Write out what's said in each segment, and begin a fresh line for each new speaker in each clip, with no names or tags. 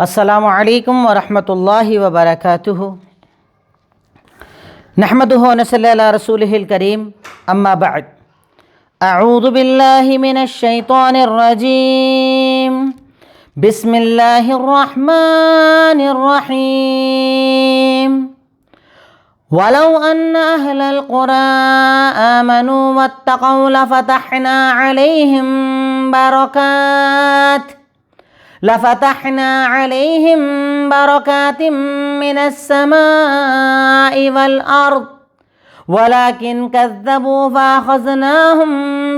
السلام علیکم ورحمۃ اللہ وبرکاتہ۔ نحمدہ ونصلی علی رسولہ الکریم، اما بعد، اعوذ باللہ من الشیطان الرجیم، بسم اللہ الرحمن الرحیم۔ وَلَوْ أَنَّ أَهْلَ الْقُرَىٰ آمَنُوا وَاتَّقَوْا لَفَتَحْنَا عَلَيْهِمْ بَرَكَاتٍ مِّنَ السَّمَاءِ وَالْأَرْضِ وَلَٰكِنْ كَذَّبُوا فَأَخَذْنَاهُمْ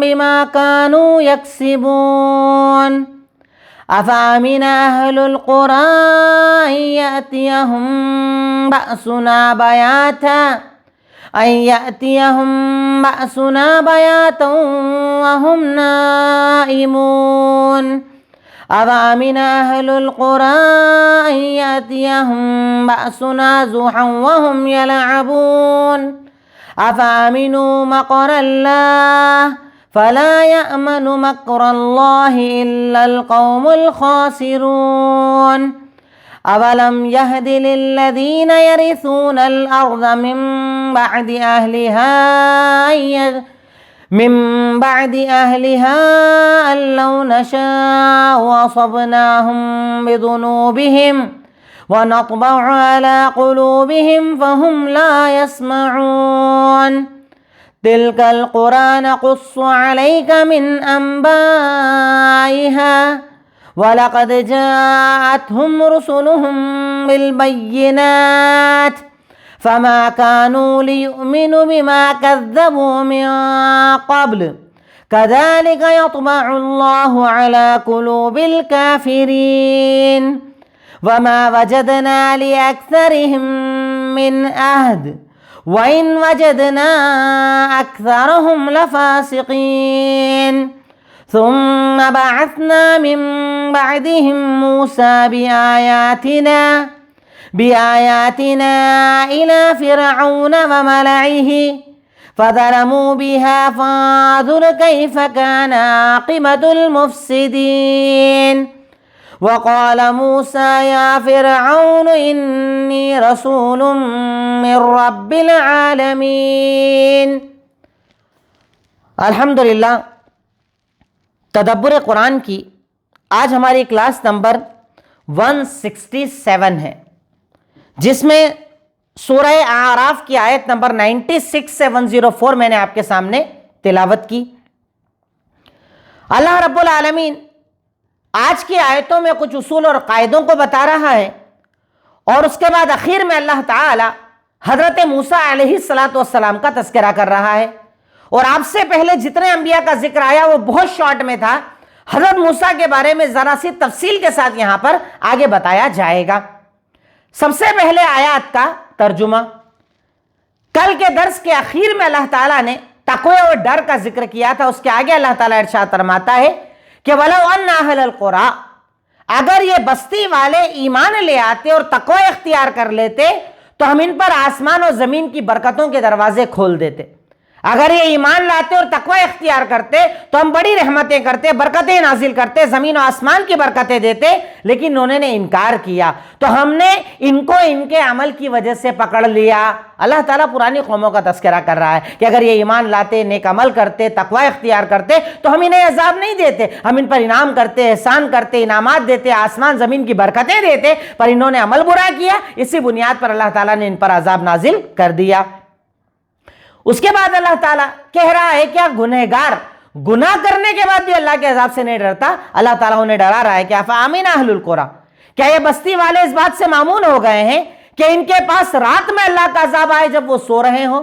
بِمَا كَانُوا يَكْسِبُونَ۔ أَفَأَمِنَ أَهْلُ الْقُرَىٰ أَن يَأْتِيَهُم بَأْسُنَا بَيَاتًا وَهُمْ نَائِمُونَ۔ أَفَأَمِنَ أَهْلُ الْقُرَىٰ أَن يَأْتِيَهُم بَأْسُنَا ضُحًى وَهُمْ يَلْعَبُونَ۔ أَفَأَمِنُوا مَكْرَ اللَّهِ فَلَا يَأْمَنُ مَكْرَ اللَّهِ إِلَّا الْقَوْمُ الْخَاسِرُونَ۔ أَوَلَمْ يَهْدِ لِلَّذِينَ يَرِثُونَ الْأَرْضَ مِن بَعْدِ أَهْلِهَا أَن لَّوْ نَشَاءُ أَصَبْنَاهُم بِذُنُوبِهِمْ وَنَطْبَعُ عَلَىٰ قُلُوبِهِمْ فَهُمْ لَا يَسْمَعُونَ۔ تِلْكَ الْقُرَىٰ نَقُصُّ عَلَيْكَ مِنْ أَنبَائِهَا وَلَقَدْ جَاءَتْهُمْ رُسُلُهُم بِالْبَيِّنَاتِ فَمَا كَانُوا لِيُؤْمِنُوا بِمَا كَذَّبُوا مِن قَبْلُ كَذَٰلِكَ يَطْبَعُ اللَّهُ عَلَىٰ قُلُوبِ الْكَافِرِينَ وَمَا وَجَدْنَا لِأَكْثَرِهِم مِّنْ عَهْدٍ وَإِنْ وَجَدْنَا أَكْثَرَهُمْ لَفَاسِقِينَ۔ ثُمَّ بَعَثْنَا مِن بَعْدِهِم مُّوسَىٰ بِآيَاتِنَا إِلَىٰ فِرْعَوْنَ وَمَلَئِهِ فَظَلَمُوا بِهَا فَانظُرْ كَيْفَ كَانَ عَاقِبَةُ الْمُفْسِدِينَ۔ وَقَالَ مُوسَىٰ يَا فِرْعَوْنُ إِنِّي رَسُولٌ مِّن رَّبِّ الْعَالَمِينَ۔ الحمدللہ، تدبر قرآن کی آج ہماری کلاس نمبر 167 ہے، جس میں سورہ اعراف کی آیت نمبر 96 سے 104 میں نے آپ کے سامنے تلاوت کی۔ اللہ رب العالمین آج کی آیتوں میں کچھ اصول اور قاعدوں کو بتا رہا ہے، اور اس کے بعد اخیر میں اللہ تعالی حضرت موسیٰ علیہ السلام کا تذکرہ کر رہا ہے۔ اور آپ سے پہلے جتنے انبیاء کا ذکر آیا وہ بہت شارٹ میں تھا، حضرت موسیٰ کے بارے میں ذرا سی تفصیل کے ساتھ یہاں پر آگے بتایا جائے گا۔ سب سے پہلے آیات کا ترجمہ۔ کل کے درس کے اخیر میں اللہ تعالیٰ نے تقوی اور ڈر کا ذکر کیا تھا، اس کے آگے اللہ تعالیٰ ارشاد فرماتا ہے کہ وَلَوْ أَنَّ أَهْلَ الْقُرَىٰ، اگر یہ بستی والے ایمان لے آتے اور تقوی اختیار کر لیتے تو ہم ان پر آسمان اور زمین کی برکتوں کے دروازے کھول دیتے۔ اگر یہ ایمان لاتے اور تقوی اختیار کرتے تو ہم بڑی رحمتیں کرتے، برکتیں نازل کرتے، زمین و آسمان کی برکتیں دیتے، لیکن انہوں نے انکار کیا تو ہم نے ان کو ان کے عمل کی وجہ سے پکڑ لیا۔ اللہ تعالیٰ پرانی قوموں کا تذکرہ کر رہا ہے کہ اگر یہ ایمان لاتے، نیک عمل کرتے، تقوی اختیار کرتے تو ہم انہیں عذاب نہیں دیتے، ہم ان پر انعام کرتے، احسان کرتے، انعامات دیتے، آسمان زمین کی برکتیں دیتے، پر انہوں نے عمل برا کیا، اسی بنیاد پر اللہ تعالیٰ نے ان پر عذاب نازل کر دیا۔ اس کے بعد اللہ تعالیٰ کہہ رہا ہے کہ گنہگار گناہ کرنے کے بعد بھی اللہ کے عذاب سے نہیں ڈرتا، اللہ تعالیٰ انہیں ڈرا رہا ہے کہ أَفَأَمِنَ أَهْلُ الْقُرَىٰ، کیا یہ بستی والے اس بات سے مامون ہو گئے ہیں کہ ان کے پاس رات میں اللہ کا عذاب آئے جب وہ سو رہے ہوں؟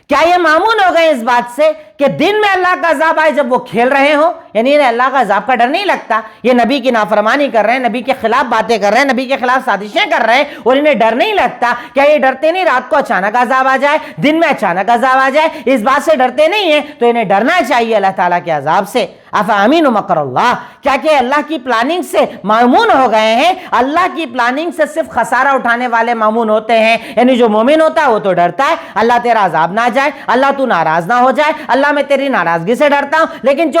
کیا یہ مامون ہو گئے اس بات سے کہ دن میں اللہ کا عذاب آئے جب وہ کھیل رہے ہوں؟ یعنی انہیں اللہ کا عذاب کا ڈر نہیں لگتا، یہ نبی کی نافرمانی کر رہے ہیں، نبی کے خلاف باتیں کر رہے ہیں، نبی کے خلاف سازشیں کر رہے ہیں، اور انہیں ڈر نہیں لگتا؟ کیا یہ ڈرتے نہیں رات کو اچانک عذاب آ جائے، دن میں اچانک عذاب آ جائے؟ اس بات سے ڈرتے نہیں ہیں تو انہیں ڈرنا چاہیے اللہ تعالیٰ کے عذاب سے۔ أَفَأَمِنُوا مَكْرَ اللَّهِ، کیا کہ اللہ کی پلاننگ سے مامون ہو گئے ہیں؟ اللہ کی پلاننگ سے صرف خسارہ اٹھانے والے مامون ہوتے ہیں، یعنی جو مومن ہوتا ہے وہ تو ڈرتا ہے اللہ تیرا عذاب نہ جائے، اللہ تو ناراض نہ ہو جائے، اللہ میں تیری ناراضگی سے ڈرتا ہوں، لیکن جو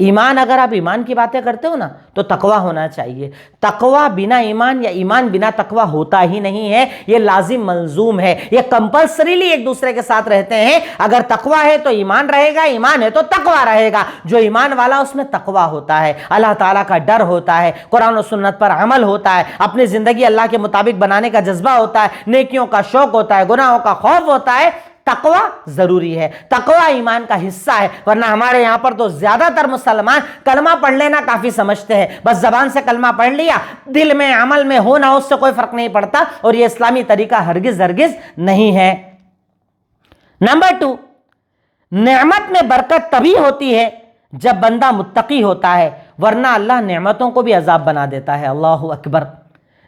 ایمان، اگر آپ ایمان کی باتیں کرتے ہو نا تو تقوی ہونا چاہیے. تقوی بنا ایمان یا ایمان بنا تقوی ہوتا ہی نہیں ہے. یہ لازم ملزوم ہے، یہ کمپلسریلی ایک دوسرے کے ساتھ رہتے ہیں. اگر تقوی ہے تو ایمان رہے گا، ایمان ہے تو تقوی رہے گا. جو ایمان والا اس میں تقوی ہوتا ہے، اللہ تعالیٰ کا ڈر ہوتا ہے، قرآن و سنت پر عمل ہوتا ہے، اپنی زندگی اللہ کے مطابق بنانے کا جذبہ ہوتا ہے، نیکیوں کا شوق ہوتا ہے، گناہوں کا خوف ہوتا ہے. تقوی ضروری ہے، تقوی ایمان کا حصہ ہے. ورنہ ہمارے یہاں پر تو زیادہ تر مسلمان کلمہ پڑھ لینا کافی سمجھتے ہیں، بس زبان سے کلمہ پڑھ لیا، دل میں عمل میں ہو نہ ہو اس سے کوئی فرق نہیں پڑتا، اور یہ اسلامی طریقہ ہرگز نہیں ہے. نمبر 2، نعمت میں برکت تبھی ہوتی ہے جب بندہ متقی ہوتا ہے، ورنہ اللہ نعمتوں کو بھی عذاب بنا دیتا ہے. اللہ اکبر.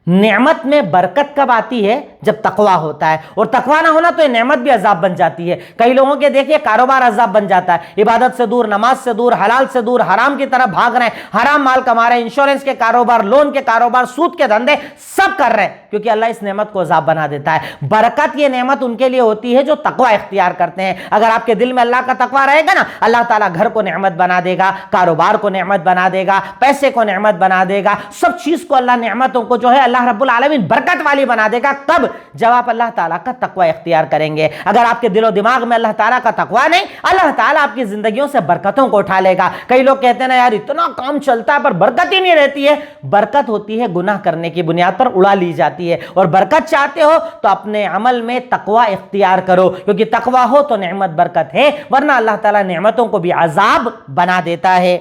نعمت میں برکت کب آتی ہے؟ جب تقوی ہوتا ہے، اور تقوی نہ ہونا تو یہ نعمت بھی عذاب بن جاتی ہے. کئی لوگوں کے دیکھیے کاروبار عذاب بن جاتا ہے، عبادت سے دور، نماز سے دور، حلال سے دور، حرام کی طرف بھاگ رہے ہیں، حرام مال کما رہے ہیں، انشورنس کے کاروبار، لون کے کاروبار، سود کے دھندے سب کر رہے ہیں، کیونکہ اللہ اس نعمت کو عذاب بنا دیتا ہے. برکت یہ نعمت ان کے لیے ہوتی ہے جو تقوی اختیار کرتے ہیں. اگر آپ کے دل میں اللہ کا تقوی رہے گا نا، اللہ تعالیٰ گھر کو نعمت بنا دے گا، کاروبار کو نعمت بنا دے گا، پیسے کو نعمت بنا دے گا، سب چیز کو اللہ نعمتوں کو جو ہے اللہ رب العالمین برکت والی بنا دے گا. کب؟ جب آپ اللہ تعالیٰ کا تقوی اختیار کریں گے. اگر آپ کے دل و دماغ میں اللہ تعالیٰ کا تقوی نہیں، اللہ تعالیٰ آپ کی زندگیوں سے برکتوں کو اٹھا لے گا. کئی لوگ کہتے ہیں نا یار اتنا کام چلتا ہے پر برکت ہی نہیں رہتی ہے. برکت ہوتی ہے گناہ کرنے کی بنیاد پر اڑا لی جاتی ہے. اور برکت چاہتے ہو تو اپنے عمل میں تقوی اختیار کرو، کیونکہ تقوی ہو تو نعمت برکت ہے، ورنہ اللہ تعالیٰ نعمتوں کو بھی عذاب بنا دیتا ہے.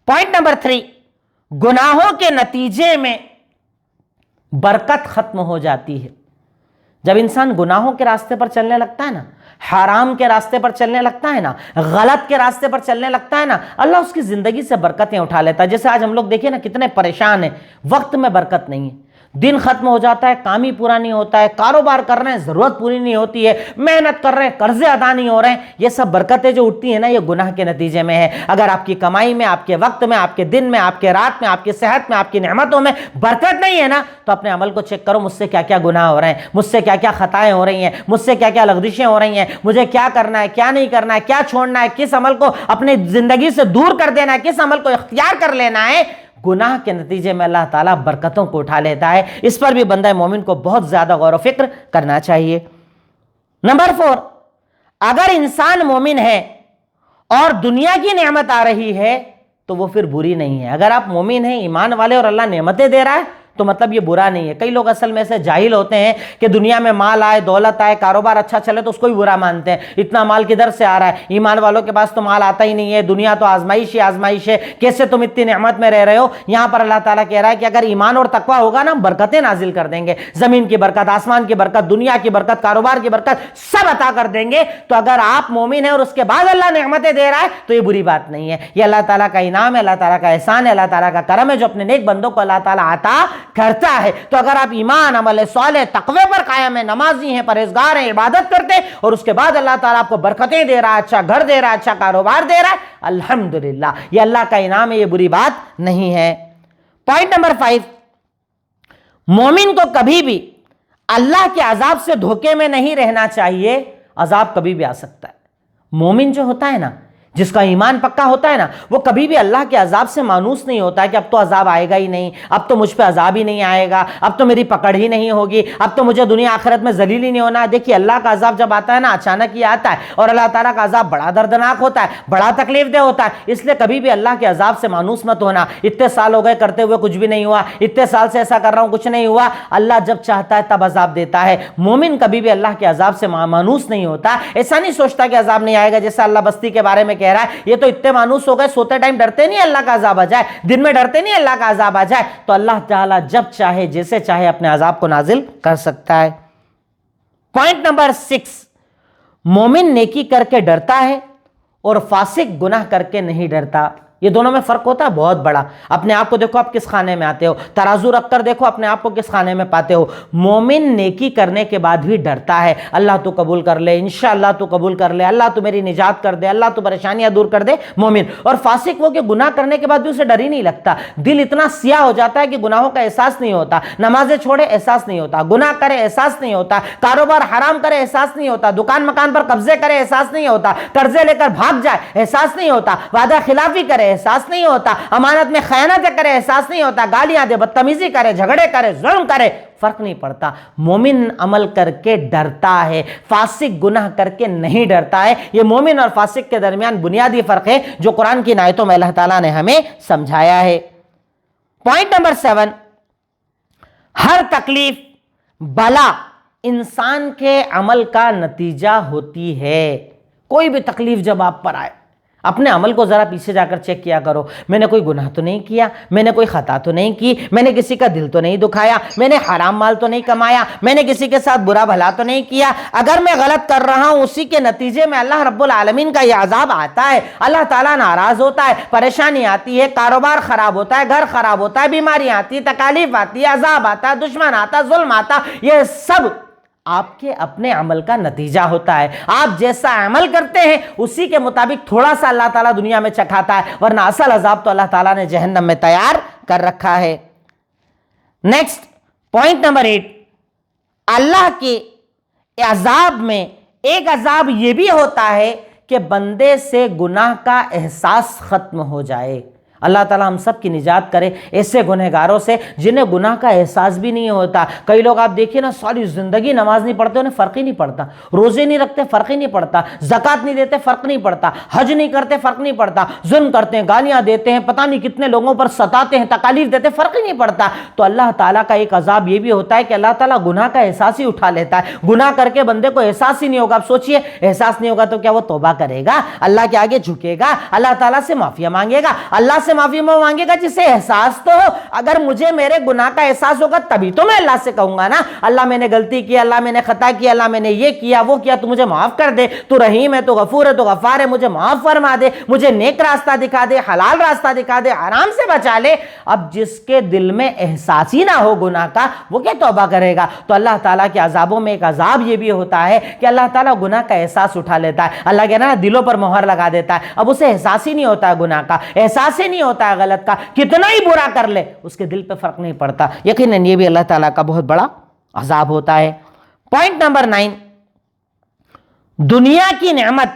پوائنٹ نمبر 3، گناہوں کے نتیجے میں برکت ختم ہو جاتی ہے. جب انسان گناہوں کے راستے پر چلنے لگتا ہے نا، حرام کے راستے پر چلنے لگتا ہے نا، غلط کے راستے پر چلنے لگتا ہے نا، اللہ اس کی زندگی سے برکتیں اٹھا لیتا ہے. جیسے آج ہم لوگ دیکھیں نا کتنے پریشان ہیں، وقت میں برکت نہیں ہے، دن ختم ہو جاتا ہے، کام ہی پورا نہیں ہوتا ہے، کاروبار کر رہے ہیں ضرورت پوری نہیں ہوتی ہے، محنت کر رہے ہیں قرضے ادا نہیں ہو رہے ہیں. یہ سب برکتیں جو اٹھتی ہیں نا یہ گناہ کے نتیجے میں ہے. اگر آپ کی کمائی میں، آپ کے وقت میں، آپ کے دن میں، آپ کے رات میں، آپ کی صحت میں، آپ کی نعمتوں میں برکت نہیں ہے نا، تو اپنے عمل کو چیک کرو، مجھ سے کیا کیا گناہ ہو رہے ہیں، مجھ سے کیا کیا خطائیں ہو رہی ہیں، مجھ سے کیا کیا لغزشیں ہو رہی ہیں، مجھے کیا کرنا ہے، کیا نہیں کرنا ہے، کیا چھوڑنا ہے، کس عمل کو اپنی زندگی سے دور کر دینا ہے، کس عمل کو اختیار کر لینا ہے. گناہ کے نتیجے میں اللہ تعالیٰ برکتوں کو اٹھا لیتا ہے. اس پر بھی بندہ مومن کو بہت زیادہ غور و فکر کرنا چاہیے. نمبر 4، اگر انسان مومن ہے اور دنیا کی نعمت آ رہی ہے تو وہ پھر بری نہیں ہے. اگر آپ مومن ہیں، ایمان والے، اور اللہ نعمتیں دے رہا ہے تو مطلب یہ برا نہیں ہے. کئی لوگ اصل میں سے جاہل ہوتے ہیں کہ دنیا میں مال آئے، دولت آئے، کاروبار اچھا چلے تو اس کو ہی برا مانتے ہیں. اتنا مال کدھر سے آ رہا ہے؟ ایمان والوں کے پاس تو مال آتا ہی نہیں ہے، دنیا تو آزمائش ہی آزمائش ہے، کیسے تم اتنی نعمت میں رہ رہے ہو؟ یہاں پر اللہ تعالیٰ کہہ رہا ہے کہ اگر ایمان اور تقوی ہوگا نا، برکتیں نازل کر دیں گے، زمین کی برکت، آسمان کی برکت، دنیا کی برکت، کاروبار کی برکت سب عطا کر دیں گے. تو اگر آپ مومن ہیں اور اس کے بعد اللہ نعمتیں دے رہا ہے تو یہ بری بات نہیں ہے. یہ اللہ تعالیٰ کا انعام ہے، اللہ تعالیٰ کا احسان ہے، اللہ تعالیٰ کا کرم ہے جو اپنے نیک بندوں کو اللہ تعالیٰ عطا کرتا ہے. تو اگر آپ ایمان، عمل صالح، تقوی پر قائم ہیں، نمازی ہیں، پرہیزگار ہیں، عبادت کرتے ہیں، اور اس کے بعد اللہ تعالیٰ آپ کو برکتیں دے رہا ہے، اچھا گھر دے رہا ہے، اچھا کاروبار دے رہا ہے، الحمدللہ، یہ اللہ کا انعام ہے، یہ بری بات نہیں ہے. پوائنٹ نمبر 5، مومن کو کبھی بھی اللہ کے عذاب سے دھوکے میں نہیں رہنا چاہیے. عذاب کبھی بھی آ سکتا ہے. مومن جو ہوتا ہے نا، جس کا ایمان پکا ہوتا ہے نا، وہ کبھی بھی اللہ کے عذاب سے مانوس نہیں ہوتا ہے کہ اب تو عذاب آئے گا ہی نہیں، اب تو مجھ پہ عذاب ہی نہیں آئے گا، اب تو میری پکڑ ہی نہیں ہوگی، اب تو مجھے دنیا آخرت میں ذلیل ہی نہیں ہونا ہے. دیکھیے اللہ کا عذاب جب آتا ہے نا، اچانک ہی آتا ہے، اور اللہ تعالیٰ کا عذاب بڑا دردناک ہوتا ہے، بڑا تکلیف دہ ہوتا ہے. اس لیے کبھی بھی اللہ کے عذاب سے مانوس مت ہونا. اتنے سال ہو گئے کرتے ہوئے کچھ بھی نہیں ہوا، اتنے سال سے ایسا کر رہا ہوں کچھ نہیں ہوا. اللہ جب چاہتا ہے تب عذاب دیتا ہے. مومن کبھی بھی اللہ کے عذاب سے مانوس نہیں ہوتا. ایسا نہیں سوچتا کہ عذاب نہیں آئے گا، جیسا اللہ بستی کے بارے میں کہہ رہا ہے، یہ تو مانوس ہو گئے، سوتے ٹائم ڈرتے نہیں اللہ کا عذاب آ جائے، دن میں ڈرتے نہیں اللہ کا عذاب آ جائے. تو اللہ تعالیٰ جب چاہے جیسے چاہے اپنے عذاب کو نازل کر سکتا ہے. پوائنٹ نمبر 6، مومن نیکی کر کے ڈرتا ہے اور فاسق گناہ کر کے نہیں ڈرتا. یہ دونوں میں فرق ہوتا ہے بہت بڑا. اپنے آپ کو دیکھو آپ کس خانے میں آتے ہو، ترازو رکھ کر دیکھو اپنے آپ کو کس خانے میں پاتے ہو. مومن نیکی کرنے کے بعد بھی ڈرتا ہے، اللہ تو قبول کر لے، انشاءاللہ تو قبول کر لے، اللہ تو میری نجات کر دے، اللہ تو پریشانیاں دور کر دے. مومن. اور فاسق وہ کہ گناہ کرنے کے بعد بھی اسے ڈر ہی نہیں لگتا، دل اتنا سیاہ ہو جاتا ہے کہ گناہوں کا احساس نہیں ہوتا، نمازیں چھوڑے احساس نہیں ہوتا، گناہ کرے احساس نہیں ہوتا، کاروبار حرام کرے احساس نہیں ہوتا، دکان مکان پر قبضے کرے احساس نہیں ہوتا، قرضے لے کر بھاگ جائے احساس نہیں ہوتا، وعدہ خلافی کرے احساس نہیں ہوتا, امانت میں خیانت کرے احساس نہیں ہوتا, گالیاں دے, بدتمیزی کرے, جھگڑے کرے, ظلم کرے, فرق نہیں پڑتا. مومن عمل کر کے ڈرتا ہے, فاسق گناہ کر کے نہیں ڈرتا ہے. یہ مومن اور فاسق کے درمیان بنیادی فرق ہے جو قرآن کی آیتوں میں اللہ تعالیٰ نے ہمیں سمجھایا ہے. پوائنٹ نمبر 7, ہر تکلیف, بلا انسان کے عمل کا نتیجہ ہوتی ہے. کوئی بھی تکلیف جب آپ پر آئے, اپنے عمل کو ذرا پیچھے جا کر چیک کیا کرو. میں نے کوئی گناہ تو نہیں کیا, میں نے کوئی خطا تو نہیں کی, میں نے کسی کا دل تو نہیں دکھایا, میں نے حرام مال تو نہیں کمایا, میں نے کسی کے ساتھ برا بھلا تو نہیں کیا. اگر میں غلط کر رہا ہوں اسی کے نتیجے میں اللہ رب العالمین کا یہ عذاب آتا ہے, اللہ تعالیٰ ناراض ہوتا ہے, پریشانی آتی ہے, کاروبار خراب ہوتا ہے, گھر خراب ہوتا ہے, بیماریاں آتی, تکالیف آتی, عذاب آتا, دشمن آتا, ظلم آتا, یہ سب آپ کے اپنے عمل کا نتیجہ ہوتا ہے. آپ جیسا عمل کرتے ہیں اسی کے مطابق تھوڑا سا اللہ تعالیٰ دنیا میں چکھاتا ہے, ورنہ اصل عذاب تو اللہ تعالیٰ نے جہنم میں تیار کر رکھا ہے. نیکسٹ پوائنٹ نمبر 8, اللہ کے عذاب میں ایک عذاب یہ بھی ہوتا ہے کہ بندے سے گناہ کا احساس ختم ہو جائے. اللہ تعالیٰ ہم سب کی نجات کرے ایسے گنہگاروں سے جنہیں گناہ کا احساس بھی نہیں ہوتا. کئی لوگ آپ دیکھیں نا, ساری زندگی نماز نہیں پڑھتے, انہیں فرق ہی نہیں پڑتا, روزے نہیں رکھتے, فرق ہی نہیں پڑتا, زکوٰۃ نہیں دیتے, فرق نہیں پڑتا, حج نہیں کرتے, فرق نہیں پڑتا, ظلم کرتے ہیں, گالیاں دیتے ہیں, پتہ نہیں کتنے لوگوں پر ستاتے ہیں, تکالیف دیتے ہیں, فرق ہی نہیں پڑتا. تو اللہ تعالیٰ کا ایک عذاب یہ بھی ہوتا ہے کہ اللہ تعالیٰ گناہ کا احساس ہی اٹھا لیتا ہے. گناہ کر کے بندے کو احساس ہی نہیں ہوگا. اب سوچئے, احساس نہیں ہوگا تو کیا وہ توبہ کرے گا, اللہ کے آگے جھکے گا, اللہ تعالیٰ سے معافی مانگے گا؟ اللہ سے معافی مانگے گا جسے احساس تو ہو. اگر مجھے میرے گناہ کا احساس ہوگا تبھی تو میں اللہ سے کہوں گا نا, اللہ میں نے غلطی کی, اللہ میں نے خطا کی, اللہ میں نے یہ کیا وہ کیا, تو مجھے معاف کر دے, تو رحیم ہے, تو غفور ہے, تو غفار ہے, مجھے معاف فرما دے, مجھے نیک راستہ دکھا دے, حلال راستہ دکھا دے, آرام سے بچا لے. اب جس کے دل میں احساس ہی نہ ہو گناہ کا, وہ کیا توبہ کرے گا؟ تو اللہ تعالیٰ کے عذابوں میں ایک عذاب یہ بھی ہوتا ہے کہ اللہ تعالیٰ گناہ کا احساس اٹھا لیتا ہے. اللہ کہنا دلوں پر مہر لگا دیتا ہے. اب اسے احساس ہی نہیں ہوتا ہے گناہ کا, احساس ہی نہیں ہوتا ہے غلط کا, کتنا ہی برا کر لے اس کے دل پہ فرق نہیں پڑتا. یقیناً یہ بھی اللہ تعالیٰ کا بہت بڑا عذاب ہوتا ہے. پوائنٹ نمبر 9, دنیا کی نعمت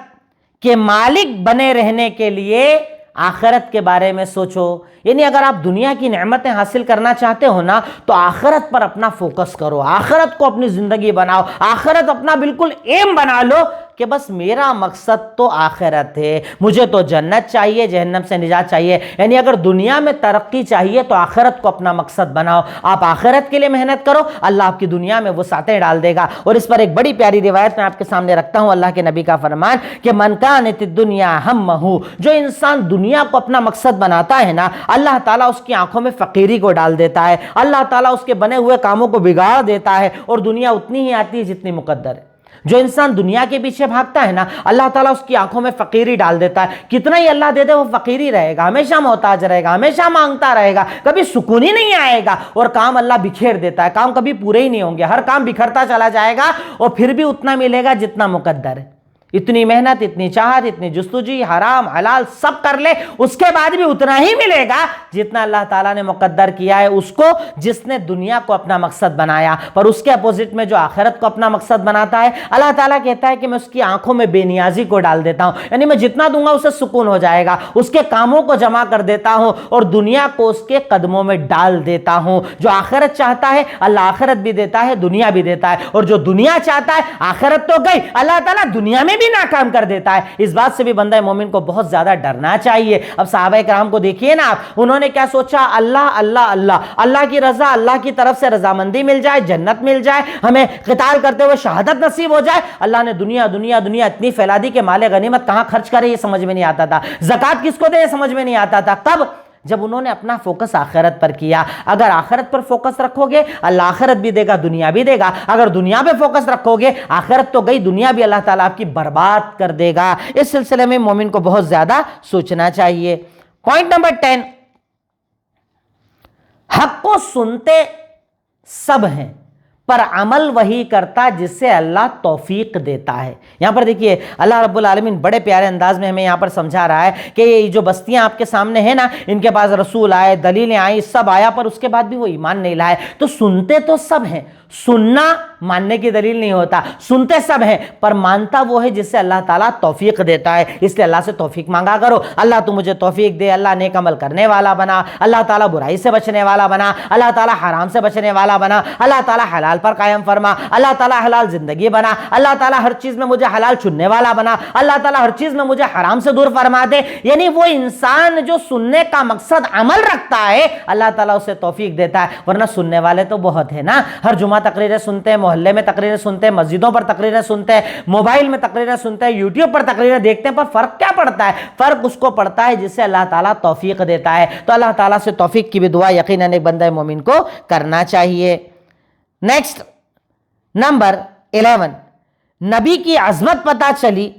کے مالک بنے رہنے کے لیے آخرت کے بارے میں سوچو. یعنی اگر آپ دنیا کی نعمتیں حاصل کرنا چاہتے ہو نا, تو آخرت پر اپنا فوکس کرو, آخرت کو اپنی زندگی بناؤ, آخرت اپنا بالکل ایم بنا لو کہ بس میرا مقصد تو آخرت ہے, مجھے تو جنت چاہیے, جہنم سے نجات چاہیے. یعنی اگر دنیا میں ترقی چاہیے تو آخرت کو اپنا مقصد بناؤ. آپ آخرت کے لیے محنت کرو, اللہ آپ کی دنیا میں وسعتیں ڈال دے گا. اور اس پر ایک بڑی پیاری روایت میں آپ کے سامنے رکھتا ہوں, اللہ کے نبی کا فرمان کہ من کانت الدنیا ہمہ, جو انسان دنیا کو اپنا مقصد بناتا ہے نا, اللہ تعالیٰ اس کی آنکھوں میں فقیری کو ڈال دیتا ہے, اللہ تعالیٰ اس کے بنے ہوئے کاموں کو بگاڑ دیتا ہے, اور دنیا اتنی ہی آتی ہے جتنی مقدر ہے. جو انسان دنیا کے پیچھے بھاگتا ہے نا, اللہ تعالیٰ اس کی آنکھوں میں فقیری ڈال دیتا ہے. کتنا ہی اللہ دے دے وہ فقیری رہے گا, ہمیشہ محتاج رہے گا, ہمیشہ مانگتا رہے گا, کبھی سکون ہی نہیں آئے گا. اور کام اللہ بکھیر دیتا ہے, کام کبھی پورے ہی نہیں ہوں گے, ہر کام بکھرتا چلا جائے گا, اور پھر بھی اتنا ملے گا جتنا مقدر ہے. اتنی محنت, اتنی چاہت, اتنی جستجو, حرام حلال سب کر لے, اس کے بعد بھی اتنا ہی ملے گا جتنا اللہ تعالیٰ نے مقدر کیا ہے اس کو, جس نے دنیا کو اپنا مقصد بنایا. پر اس کے اپوزٹ میں جو آخرت کو اپنا مقصد بناتا ہے, اللہ تعالیٰ کہتا ہے کہ میں اس کی آنکھوں میں بے نیازی کو ڈال دیتا ہوں. یعنی میں جتنا دوں گا اسے سکون ہو جائے گا, اس کے کاموں کو جمع کر دیتا ہوں, اور دنیا کو اس کے قدموں میں ڈال دیتا ہوں. جو آخرت چاہتا ہے اللہ آخرت بھی دیتا ہے, دنیا بھی دیتا ہے, اور جو دنیا چاہتا ہے آخرت تو گئی, اللہ تعالیٰ دنیا میں بھی ناکام کر دیتا ہے. اس بات سے بھی بندہ مومن کو بہت زیادہ ڈرنا چاہیے. اب صحابہ کرام کو دیکھیے نا آپ, انہوں نے کیا سوچا, اللہ اللہ اللہ, اللہ کی رضا, اللہ کی طرف سے رضامندی مل جائے, جنت مل جائے, ہمیں قتال کرتے ہوئے شہادت نصیب ہو جائے. اللہ نے دنیا دنیا دنیا اتنی پھیلا دی کہ مال غنیمت کہاں خرچ کرے یہ سمجھ میں نہیں آتا تھا, زکوٰۃ کس کو دے یہ سمجھ میں نہیں آتا تھا. کب؟ جب انہوں نے اپنا فوکس آخرت پر کیا. اگر آخرت پر فوکس رکھو گے اللہ آخرت بھی دے گا, دنیا بھی دے گا. اگر دنیا پہ فوکس رکھو گے آخرت تو گئی, دنیا بھی اللہ تعالیٰ آپ کی برباد کر دے گا. اس سلسلے میں مومن کو بہت زیادہ سوچنا چاہیے. پوائنٹ نمبر 10, حق کو سنتے سب ہیں پر عمل وہی کرتا جسے اللہ توفیق دیتا ہے۔ یہاں پر دیکھیے اللہ رب العالمین بڑے پیارے انداز میں ہمیں یہاں پر سمجھا رہا ہے کہ یہ جو بستیاں آپ کے سامنے ہیں نا، ان کے پاس رسول آئے، دلیلیں آئیں، سب آیا، پر اس کے بعد بھی وہ ایمان نہیں لائے۔ تو سنتے تو سب ہیں، سننا ماننے کی دلیل نہیں ہوتا، سنتے سب ہیں پر مانتا وہ ہے جس سے اللہ تعالیٰ توفیق دیتا ہے۔ اس لیے اللہ سے توفیق مانگا کرو، اللہ تو مجھے توفیق دے، اللہ نیک عمل کرنے والا بنا، اللہ تعالیٰ برائی سے بچنے والا بنا، اللہ تعالیٰ حرام سے بچنے والا بنا، اللہ تعالیٰ حلال پر قائم فرما، اللہ تعالیٰ حلال زندگی بنا، اللہ تعالیٰ ہر چیز میں مجھے حلال چننے والا بنا، اللہ تعالیٰ ہر چیز میں مجھے حرام سے دور فرما دے۔ یعنی وہ انسان جو سننے کا مقصد عمل رکھتا ہے، اللہ تعالیٰ اسے توفیق دیتا ہے۔ ورنہ سننے والے تو بہت ہیں نا، ہر جمعہ تقریریں سنتے ہیں، محلے میں تقریریں سنتے ہیں، مسجدوں پر تقریریں سنتے ہیں، موبائل میں تقریریں سنتے ہیں، یوٹیوب پر تقریریں دیکھتے ہیں، پر فرق کیا پڑتا ہے؟ فرق اس کو پڑتا ہے جسے اللہ تعالیٰ توفیق دیتا ہے۔ تو اللہ تعالیٰ سے توفیق کی بھی دعا یقیناً ایک بندہ مومن کو کرنا چاہیے۔ نیکسٹ نمبر 11، نبی کی عظمت پتہ چلی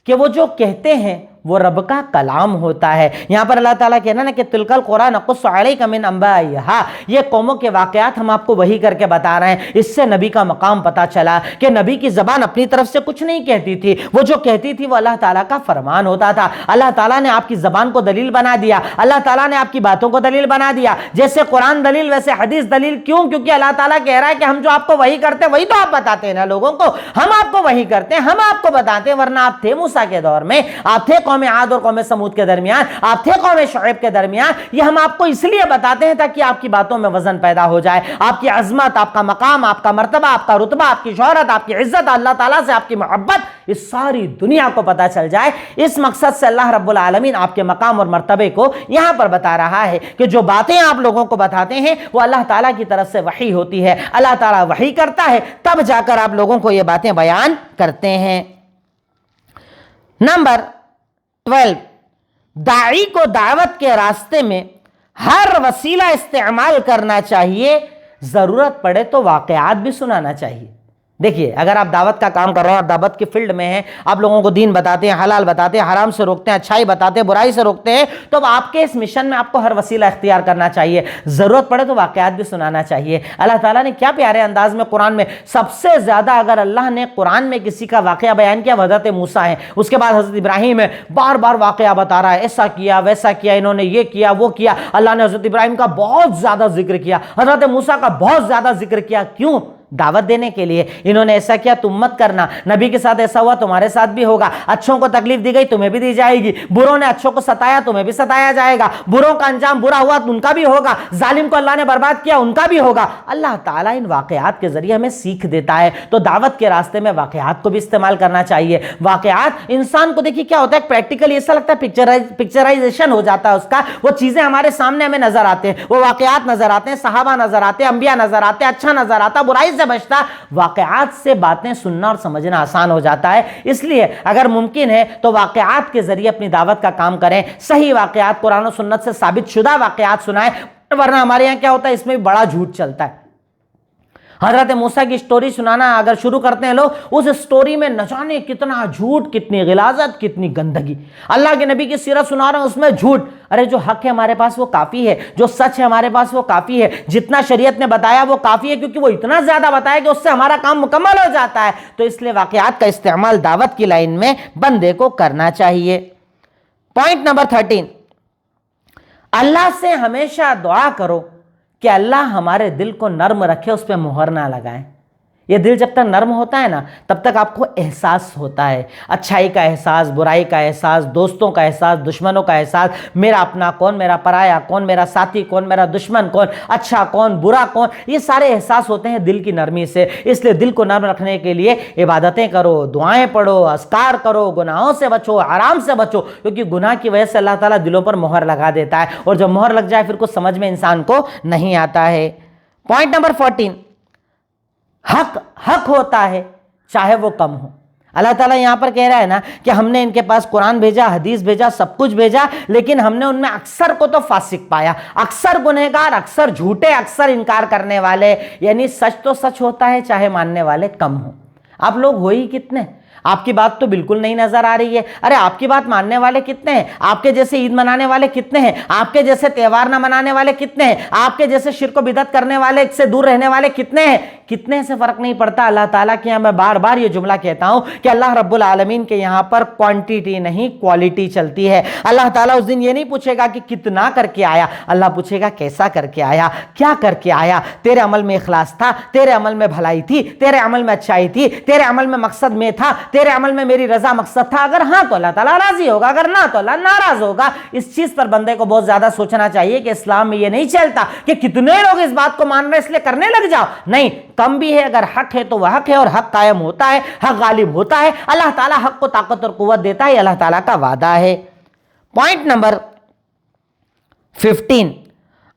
کہ وہ جو کہتے ہیں وہ رب کا کلام ہوتا ہے۔ یہاں پر اللہ تعالیٰ کہنا نا کہ تلک القرآن نقص علیک من انبائہا، یہ قوموں کے واقعات ہم آپ کو وحی کر کے بتا رہے ہیں۔ اس سے نبی کا مقام پتا چلا کہ نبی کی زبان اپنی طرف سے کچھ نہیں کہتی تھی، وہ جو کہتی تھی وہ اللہ تعالیٰ کا فرمان ہوتا تھا۔ اللہ تعالیٰ نے آپ کی زبان کو دلیل بنا دیا، اللہ تعالیٰ نے آپ کی باتوں کو دلیل بنا دیا۔ جیسے قرآن دلیل ویسے حدیث دلیل۔ کیوں؟ کیونکہ اللہ تعالیٰ کہہ رہا ہے کہ ہم جو آپ کو وحی کرتے ہیں وہی تو آپ بتاتے ہیں نا لوگوں کو، ہم آپ کو وحی کرتے ہیں، ہم آپ کو بتاتے ہیں۔ ورنہ آپ تھے موسیٰ کے دور میں، آپ تھے قوم عاد اور قوم سمود کے درمیان، آپ تھے قوم شعیب کے درمیان۔ یہ ہم آپ کو اس لیے بتاتے ہیں تاکہ آپ کی باتوں میں وزن پیدا ہو جائے، آپ کی عظمت، آپ کا مقام، آپ کا مرتبہ، آپ کا رتبہ، آپ کی شہرت، آپ کی عزت، اللہ تعالیٰ سے آپ کی محبت، اس ساری دنیا کو پتا چل جائے۔ اس مقصد سے اللہ رب العالمین آپ کے مقام اور مرتبے کو یہاں پر بتا رہا ہے کہ جو باتیں آپ لوگوں کو بتاتے ہیں وہ اللہ تعالیٰ کی طرف سے وحی ہوتی ہے۔ اللہ تعالیٰ وحی کرتا ہے تب جا کر آپ لوگوں کو یہ باتیں بیان کرتے ہیں۔ نمبر 12، داعی کو دعوت کے راستے میں ہر وسیلہ استعمال کرنا چاہیے، ضرورت پڑے تو واقعات بھی سنانا چاہیے۔ دیکھیے اگر آپ دعوت کا کام کر رہے ہیں اور دعوت کی فیلڈ میں ہیں، آپ لوگوں کو دین بتاتے ہیں، حلال بتاتے ہیں، حرام سے روکتے ہیں، اچھائی بتاتے ہیں، برائی سے روکتے ہیں، تو آپ کے اس مشن میں آپ کو ہر وسیلہ اختیار کرنا چاہیے، ضرورت پڑے تو واقعات بھی سنانا چاہیے۔ اللہ تعالیٰ نے کیا پیارے انداز میں قرآن میں سب سے زیادہ اگر اللہ نے قرآن میں کسی کا واقعہ بیان کیا وہ حضرت موسیٰ ہیں، اس کے بعد حضرت ابراہیم ہے، بار بار واقعہ بتا رہا ہے، ایسا کیا ویسا کیا، انہوں نے یہ کیا وہ کیا۔ اللہ نے حضرت ابراہیم کا بہت زیادہ ذکر کیا، حضرت موسیٰ کا بہت زیادہ ذکر کیا۔ کیوں؟ دعوت دینے کے لیے۔ انہوں نے ایسا کیا تم مت کرنا، نبی کے ساتھ ایسا ہوا تمہارے ساتھ بھی ہوگا، اچھوں کو تکلیف دی گئی تمہیں بھی دی جائے گی، بروں نے اچھوں کو ستایا تمہیں بھی ستایا جائے گا، بروں کا انجام برا ہوا ان کا بھی ہوگا، ظالم کو اللہ نے برباد کیا ان کا بھی ہوگا۔ اللہ تعالیٰ ان واقعات کے ذریعے ہمیں سیکھ دیتا ہے، تو دعوت کے راستے میں واقعات کو بھی استعمال کرنا چاہیے۔ واقعات انسان کو دیکھیے کیا ہوتا ہے، پریکٹیکلی ایسا لگتا ہے پکچرائزیشن ہو جاتا ہے اس کا، وہ چیزیں ہمارے سامنے ہمیں نظر آتے ہیں، وہ واقعات نظر آتے ہیں، صحابہ نظر آتے ہیں، انبیاء نظر آتے ہیں، اچھا نظر آتا، برائی سے بچتا۔ واقعات سے باتیں سننا اور سمجھنا آسان ہو جاتا ہے۔ اس لیے اگر ممکن ہے تو واقعات کے ذریعے اپنی دعوت کا کام کریں، صحیح واقعات قرآن و سنت سے ثابت شدہ واقعات سنائیں، ورنہ ہمارے یہاں کیا ہوتا ہے اس میں بھی بڑا جھوٹ چلتا ہے۔ حضرت موسیٰ کی سٹوری سنانا اگر شروع کرتے ہیں لوگ، اس سٹوری میں نہ جانے کتنا جھوٹ، کتنی غلاظت، کتنی گندگی۔ اللہ کے نبی کی سیرت سنا رہے ہیں اس میں جھوٹ۔ ارے جو حق ہے ہمارے پاس وہ کافی ہے، جو سچ ہے ہمارے پاس وہ کافی ہے، جتنا شریعت نے بتایا وہ کافی ہے، کیونکہ وہ اتنا زیادہ بتایا کہ اس سے ہمارا کام مکمل ہو جاتا ہے۔ تو اس لیے واقعات کا استعمال دعوت کی لائن میں بندے کو کرنا چاہیے۔ پوائنٹ نمبر 13، اللہ سے ہمیشہ دعا کرو کہ اللہ ہمارے دل کو نرم رکھے، اس پہ مہر نہ لگائیں۔ یہ دل جب تک نرم ہوتا ہے نا تب تک آپ کو احساس ہوتا ہے، اچھائی کا احساس، برائی کا احساس، دوستوں کا احساس، دشمنوں کا احساس، میرا اپنا کون، میرا پرایا کون، میرا ساتھی کون، میرا دشمن کون، اچھا کون، برا کون، یہ سارے احساس ہوتے ہیں دل کی نرمی سے۔ اس لیے دل کو نرم رکھنے کے لیے عبادتیں کرو، دعائیں پڑھو، اذکار کرو، گناہوں سے بچو، حرام سے بچو، کیونکہ گناہ کی وجہ سے اللہ تعالیٰ دلوں پر مہر لگا دیتا ہے، اور جب مہر لگ جائے پھر کچھ سمجھ میں انسان کو نہیں آتا ہے۔ پوائنٹ نمبر 14، حق ہوتا ہے چاہے وہ کم ہو۔ اللہ تعالیٰ یہاں پر کہہ رہا ہے نا کہ ہم نے ان کے پاس قرآن بھیجا، حدیث بھیجا، سب کچھ بھیجا، لیکن ہم نے ان میں اکثر کو تو فاسق پایا، اکثر گنہگار، اکثر جھوٹے، اکثر انکار کرنے والے۔ یعنی سچ تو سچ ہوتا ہے چاہے ماننے والے کم ہوں۔ آپ لوگ ہو ہی کتنے، آپ کی بات تو بالکل نہیں نظر آ رہی ہے. ارے آپ کی بات ماننے والے کتنے ہیں؟ آپ کے جیسے عید منانے والے کتنے ہیں؟ آپ کے جیسے تہوار نہ منانے والے کتنے ہیں؟ آپ کے جیسے شرک و بدعت کرنے والے سے دور رہنے والے کتنے ہیں؟ کتنے سے فرق نہیں پڑتا. اللہ تعالیٰ کے یہاں میں بار بار یہ جملہ کہتا ہوں کہ اللہ رب العالمین کے یہاں پر کوانٹیٹی نہیں کوالٹی چلتی ہے. اللہ تعالیٰ اس دن یہ نہیں پوچھے گا کہ کتنا کر کے آیا، اللہ پوچھے گا کیسا کر کے آیا، کیا کر کے آیا. تیرے عمل میں اخلاص تھا، تیرے عمل میں بھلائی تھی، تیرے عمل میں اچھائی تھی، تیرے عمل میں مقصد میں تھا، تیرے عمل میں میری رضا مقصد تھا. اگر ہاں تو اللہ تعالیٰ راضی ہوگا، اگر نہ تو اللہ ناراض ہوگا. اس چیز پر بندے کو بہت زیادہ سوچنا چاہیے کہ اسلام میں یہ نہیں چلتا کہ کتنے لوگ اس بات کو مان رہے اس لیے کرنے لگ جاؤ. نہیں، کم بھی ہے، اگر حق ہے تو وہ حق ہے اور حق قائم ہوتا ہے، حق غالب ہوتا ہے. اللہ تعالیٰ حق کو طاقت اور قوت دیتا ہے، یہ اللہ تعالیٰ کا وعدہ ہے. پوائنٹ نمبر 15،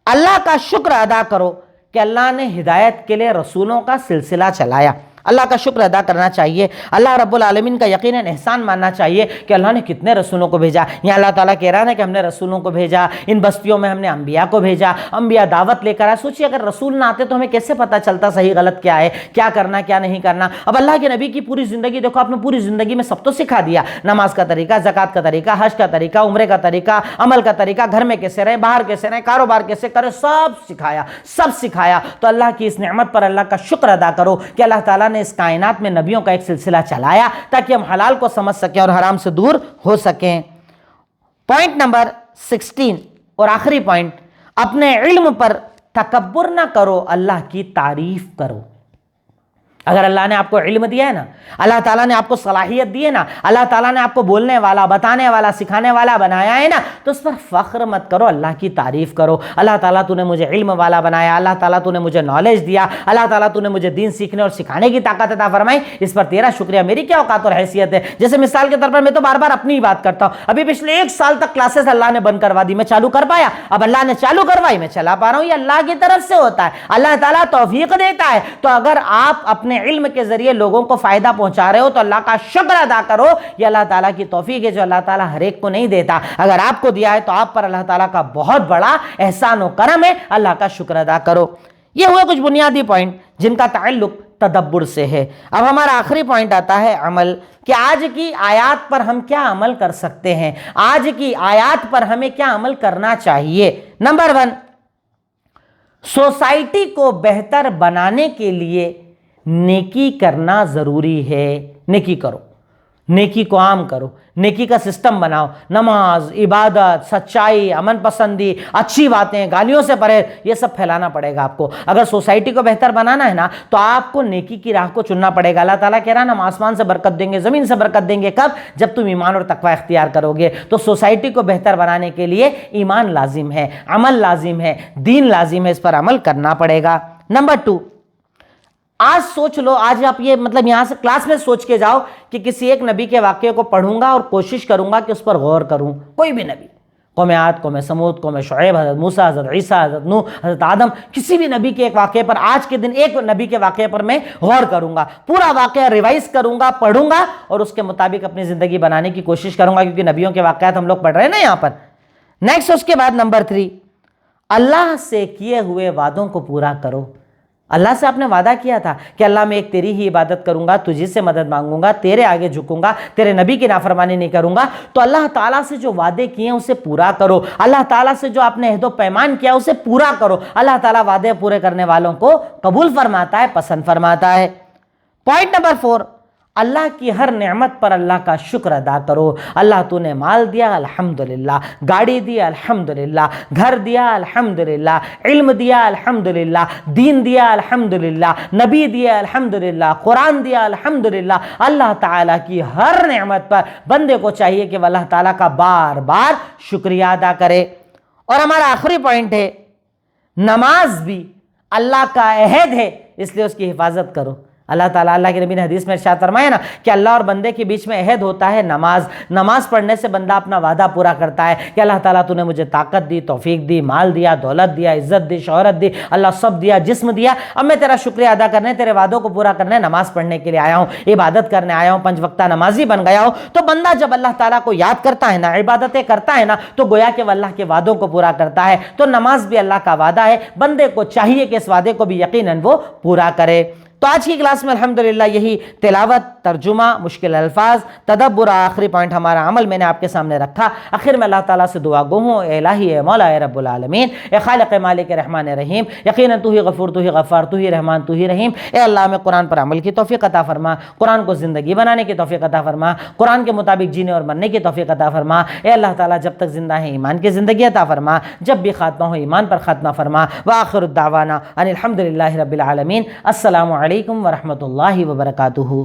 اللہ کا شکر ادا کرو کہ اللہ نے ہدایت کے لیے رسولوں کا سلسلہ چلایا. اللہ کا شکر ادا کرنا چاہیے. اللہ رب العالمین کا یقیناً احسان ماننا چاہیے کہ اللہ نے کتنے رسولوں کو بھیجا. یہاں اللہ تعالیٰ کہہ رہا ہے کہ ہم نے رسولوں کو بھیجا، ان بستیوں میں ہم نے انبیاء کو بھیجا، انبیاء دعوت لے کر آئے. سوچیے اگر رسول نہ آتے تو ہمیں کیسے پتہ چلتا صحیح غلط کیا ہے، کیا کرنا کیا نہیں کرنا. اب اللہ کے نبی کی پوری زندگی دیکھو، آپ نے پوری زندگی میں سب تو سکھا دیا. نماز کا طریقہ، زکوٰۃ کا طریقہ، حج کا طریقہ، عمرے کا طریقہ، عمل کا طریقہ، گھر میں کیسے رہیں، باہر کیسے رہیں، کاروبار کیسے کریں، سب سکھایا. تو اللہ کی اس نعمت پر اللہ کا شکر ادا کرو کہ اللہ تعالیٰ نے اس کائنات میں نبیوں کا ایک سلسلہ چلایا تاکہ ہم حلال کو سمجھ سکیں اور حرام سے دور ہو سکیں. پوائنٹ نمبر 16 اور آخری پوائنٹ، اپنے علم پر تکبر نہ کرو، اللہ کی تعریف کرو. اگر اللہ نے آپ کو علم دیا ہے نا، اللہ تعالیٰ نے آپ کو صلاحیت دی ہے نا، اللہ تعالیٰ نے آپ کو بولنے والا، بتانے والا، سکھانے والا بنایا ہے نا، تو اس پر فخر مت کرو، اللہ کی تعریف کرو. اللہ تعالیٰ تو نے مجھے علم والا بنایا، اللہ تعالیٰ تو نے مجھے نالج دیا، اللہ تعالیٰ تو نے مجھے دین سیکھنے اور سکھانے کی طاقت عطا فرمائی، اس پر تیرا شکریہ. میری کیا اوقات اور حیثیت ہے؟ جیسے مثال کے طور پر میں تو بار بار اپنی ہی بات کرتا ہوں. ابھی پچھلے 1 سال تک کلاسز اللہ نے بند کروا دی، میں چالو کر پایا؟ اب اللہ نے چالو کروائی، میں چلا پا رہا ہوں. یہ اللہ کی طرف سے ہوتا ہے، اللہ تعالیٰ توفیق دیتا ہے. تو اگر آپ اپنے علم کے ذریعے لوگوں کو فائدہ پہنچا رہے ہو تو اللہ کا شکر ادا کرو. یہ اللہ تعالیٰ کی توفیق ہے جو اللہ تعالیٰ ہر ایک کو نہیں دیتا. اگر آپ کو دیا ہے تو آپ پر اللہ تعالیٰ کا بہت بڑا احسان و کرم ہے، اللہ کا شکر ادا کرو. یہ ہوئے کچھ بنیادی پوائنٹ جن کا تعلق تدبر سے ہے. اب ہمارا آخری پوائنٹ آتا ہے عمل، کہ آج کی آیات پر ہم کیا عمل کر سکتے ہیں، آج کی آیات پر ہمیں کیا عمل کرنا چاہیے. نمبر 1، سوسائٹی کو بہتر بنانے کے لیے نیکی کرنا ضروری ہے. نیکی کرو، نیکی کو عام کرو، نیکی کا سسٹم بناؤ. نماز، عبادت، سچائی، امن پسندی، اچھی باتیں، گالیوں سے پرہیز، یہ سب پھیلانا پڑے گا آپ کو. اگر سوسائٹی کو بہتر بنانا ہے نا تو آپ کو نیکی کی راہ کو چننا پڑے گا. اللہ تعالیٰ کہہ رہا ہے نا، ہم آسمان سے برکت دیں گے، زمین سے برکت دیں گے. کب؟ جب تم ایمان اور تقوی اختیار کرو گے. تو سوسائٹی کو بہتر بنانے کے لیے ایمان لازم ہے، عمل لازم ہے، دین لازم ہے، اس پر عمل کرنا پڑے گا. نمبر 2، آج سوچ لو، آج آپ یہ یہاں سے کلاس میں سوچ کے جاؤ کہ کسی ایک نبی کے واقعے کو پڑھوں گا اور کوشش کروں گا کہ اس پر غور کروں. کوئی بھی نبی، قوم عاد، قوم سمود، قوم شعیب، حضرت موسیٰ، حضرت عیسیٰ، حضرت نوح، حضرت آدم، کسی بھی نبی کے ایک واقعے پر آج کے دن ایک نبی کے واقعے پر میں غور کروں گا. پورا واقعہ ریوائز کروں گا، پڑھوں گا اور اس کے مطابق اپنی زندگی بنانے کی کوشش کروں گا، کیونکہ نبیوں کے واقعات ہم لوگ پڑھ رہے ہیں نا یہاں پر. نیکسٹ، اس کے بعد نمبر 3، اللہ سے کیے ہوئے وعدوں کو پورا کرو. اللہ سے آپ نے وعدہ کیا تھا کہ اللہ میں ایک تیری ہی عبادت کروں گا، تجھی سے مدد مانگوں گا، تیرے آگے جھکوں گا، تیرے نبی کی نافرمانی نہیں کروں گا. تو اللہ تعالیٰ سے جو وعدے کیے ہیں اسے پورا کرو. اللہ تعالیٰ سے جو آپ نے عہد و پیمان کیا اسے پورا کرو. اللہ تعالیٰ وعدے پورے کرنے والوں کو قبول فرماتا ہے، پسند فرماتا ہے. پوائنٹ نمبر 4، اللہ کی ہر نعمت پر اللہ کا شکر ادا کرو. اللہ تو نے مال دیا، الحمدللہ، گاڑی دیا، الحمدللہ، گھر دیا، الحمدللہ، علم دیا، الحمدللہ، دین دیا، الحمدللہ، نبی دیا، الحمدللہ، قرآن دیا، الحمدللہ. اللہ تعالیٰ کی ہر نعمت پر بندے کو چاہیے کہ وہ اللہ تعالیٰ کا بار بار شکریہ ادا کرے. اور ہمارا آخری پوائنٹ ہے، نماز بھی اللہ کا عہد ہے، اس لیے اس کی حفاظت کرو. اللہ تعالیٰ، اللہ کے نبی نے حدیث میں ارشاد فرمایا نا کہ اللہ اور بندے کے بیچ میں عہد ہوتا ہے نماز پڑھنے سے بندہ اپنا وعدہ پورا کرتا ہے کہ اللہ تعالیٰ تو نے مجھے طاقت دی، توفیق دی، مال دیا، دولت دیا، عزت دی، شہرت دی، اللہ سب دیا، جسم دیا. اب میں تیرا شکریہ ادا کرنے، تیرے وعدوں کو پورا کرنے، نماز پڑھنے کے لیے آیا ہوں، عبادت کرنے آیا ہوں، 5 وقتہ نمازی بن گیا ہوں. تو بندہ جب اللہ تعالیٰ کو یاد کرتا ہے نا، عبادتیں کرتا ہے نا، تو گویا کہ وہ اللہ کے وعدوں کو پورا کرتا ہے. تو نماز بھی اللہ کا وعدہ ہے، بندے کو چاہیے کہ اس وعدے کو بھی یقیناً وہ پورا کرے. تو آج کی کلاس میں الحمدللہ یہی تلاوت، ترجمہ، مشکل الفاظ، تدبر، آخری پوائنٹ ہمارا عمل میں نے آپ کے سامنے رکھا۔ آخر میں اللہ تعالیٰ سے دعا گو ہوں، اے الہی، اے مولا، اے رب العالمین، اے خالق مالک رحمان رحیم، یقیناً تو ہی غفور، تو ہی غفار، تو ہی رحمان، تو ہی رحیم۔ اے اللہ ہمیں قرآن پر عمل کی توفیق عطا فرما، قرآن کو زندگی بنانے کی توفیق عطا فرما، قرآن کے مطابق جینے اور مرنے کی توفیق عطا فرما۔ اے اللہ تعالیٰ جب تک زندہ ہیں ایمان کی زندگی عطا فرما، جب بھی خاتمہ ہو ایمان پر خاتمہ فرما۔ وآخر الدعوانا ان الحمدللہ رب العالمین۔ السلام علیکم ورحمۃ اللہ وبرکاتہ۔